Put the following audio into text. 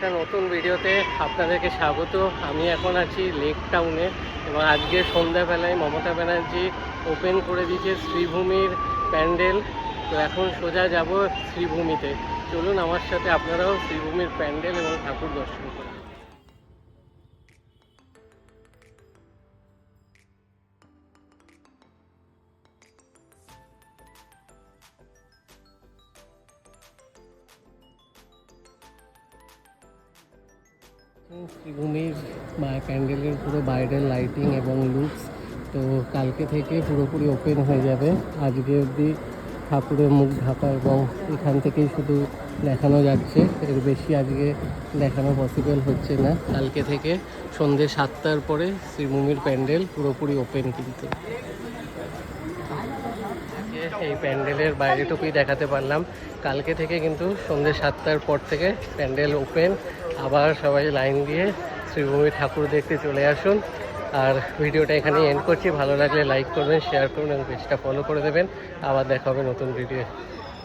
একটা নতুন ভিডিওতে আপনাদেরকে স্বাগত। আমি এখন আছি লেক টাউনে এবং আজকে সন্ধ্যাবেলায় মমতা ব্যানার্জি ওপেন করে দিয়েছে শ্রীভূমির প্যান্ডেল। তো এখন সোজা যাব শ্রীভূমিতে। চলুন আমার সাথে আপনারাও শ্রীভূমির প্যান্ডেল এবং ঠাকুর দর্শন করুন। শ্রীভূমির প্যান্ডেলের পুরো বাইরের লাইটিং এবং লুকস তো কালকে থেকে পুরোপুরি ওপেন হয়ে যাবে। আজকে অবধি ঠাকুরের মুখ ঢাকা এবং এখান থেকেই শুধু দেখানো যাচ্ছে, এর বেশি আজকে দেখানো পসিবল হচ্ছে না। কালকে থেকে সন্ধ্যে 7টার পরে শ্রীভূমির প্যান্ডেল পুরোপুরি ওপেন। কিন্তু এই প্যান্ডেলের বাইরেটুকুই দেখাতে পারলাম। কালকে থেকে কিন্তু সন্ধ্যে 7টার পর থেকে প্যান্ডেল ওপেন। আবার সবাই লাইন দিয়ে শ্রীভূমি ঠাকুর দেখতে চলে আসুন। আর ভিডিওটা এখানে এন্ড করছি। ভালো লাগলে লাইক করবেন, শেয়ার করুন এবং পেজটা ফলো করে দেবেন। আবার দেখা হবে নতুন ভিডিও।